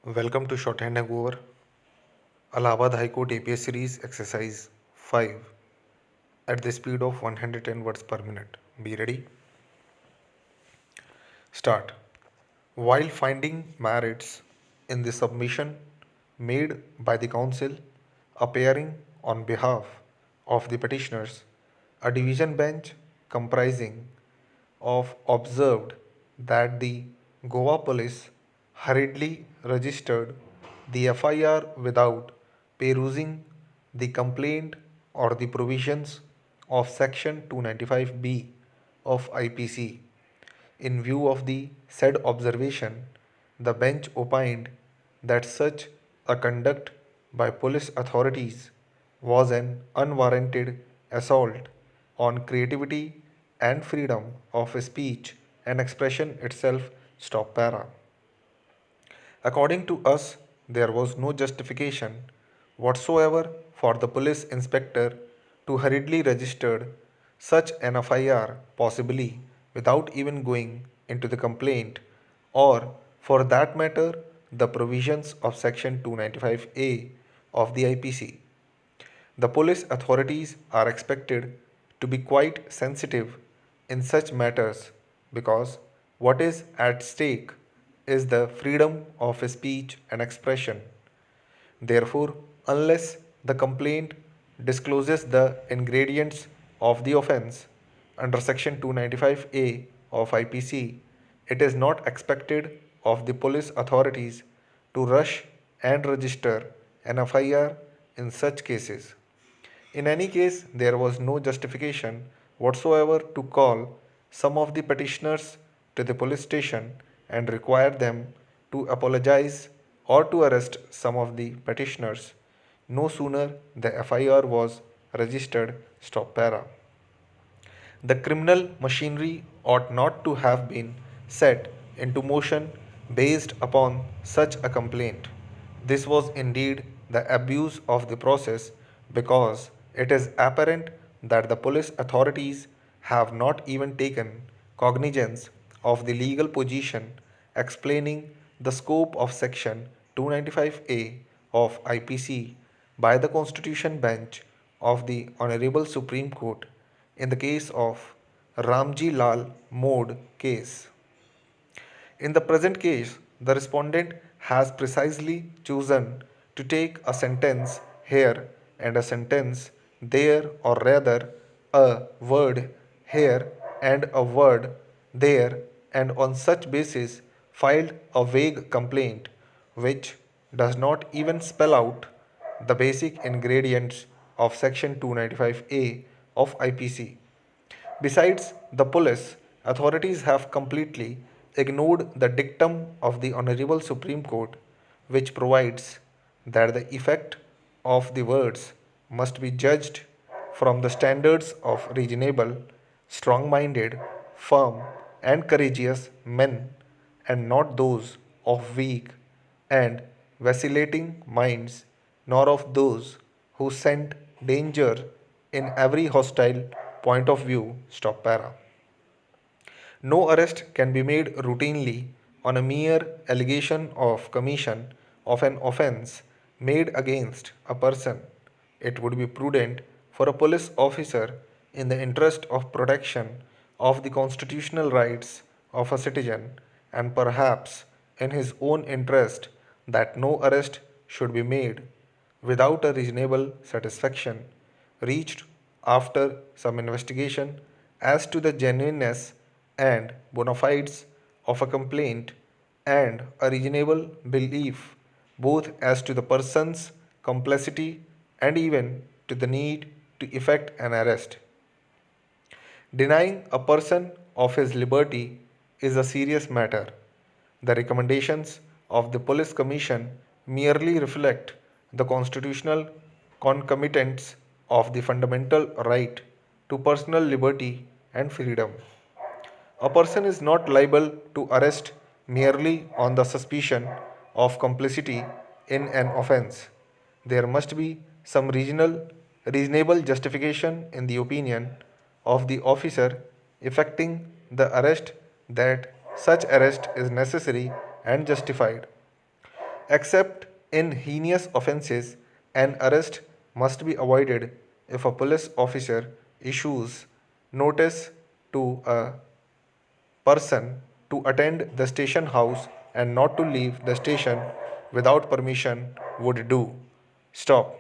Welcome to Shorthand Hangover, Allahabad High Court APS Series Exercise 5 at the speed of 110 words per minute. Be ready? Start. While finding merits in the submission made by the counsel appearing on behalf of the petitioners, a division bench comprising of observed that the Goa police hurriedly registered the FIR without perusing the complaint or the provisions of Section 295B of IPC. In view of the said observation, the bench opined that such a conduct by police authorities was an unwarranted assault on creativity and freedom of speech and expression itself. Stop para. According to us, there was no justification whatsoever for the police inspector to hurriedly register such an FIR, possibly without even going into the complaint, or for that matter, the provisions of Section 295A of the IPC. The police authorities are expected to be quite sensitive in such matters because what is at stake is the freedom of speech and expression. Therefore, unless the complaint discloses the ingredients of the offense under Section 295A of IPC, it is not expected of the police authorities to rush and register an FIR in such cases. In any case, there was no justification whatsoever to call some of the petitioners to the police station and require them to apologize or to arrest some of the petitioners. No sooner the FIR was registered. Stop para. The criminal machinery ought not to have been set into motion based upon such a complaint. This was indeed the abuse of the process because it is apparent that the police authorities have not even taken cognizance of the legal position explaining the scope of Section 295A of IPC by the Constitution Bench of the Honorable Supreme Court in the case of Ramji Lal Mode case. In the present case, the respondent has precisely chosen to take a sentence here and a sentence there, or rather, a word here and a word there, and on such basis filed a vague complaint which does not even spell out the basic ingredients of Section 295A of IPC. Besides, the police authorities have completely ignored the dictum of the Honorable Supreme Court, which provides that the effect of the words must be judged from the standards of reasonable, strong minded, firm, and courageous men, and not those of weak and vacillating minds, nor of those who scent danger in every hostile point of view. Stop para. No arrest can be made routinely on a mere allegation of commission of an offense made against a person. It would be prudent for a police officer, in the interest of protection of the constitutional rights of a citizen, and perhaps in his own interest, that no arrest should be made without a reasonable satisfaction reached after some investigation as to the genuineness and bona fides of a complaint, and a reasonable belief both as to the person's complicity and even to the need to effect an arrest. Denying a person of his liberty is a serious matter. The recommendations of the Police Commission merely reflect the constitutional concomitants of the fundamental right to personal liberty and freedom. A person is not liable to arrest merely on the suspicion of complicity in an offense. There must be some reasonable justification in the opinion of the officer effecting the arrest that such arrest is necessary and justified. Except in heinous offences, an arrest must be avoided if a police officer issues notice to a person to attend the station house and not to leave the station without permission would do. Stop.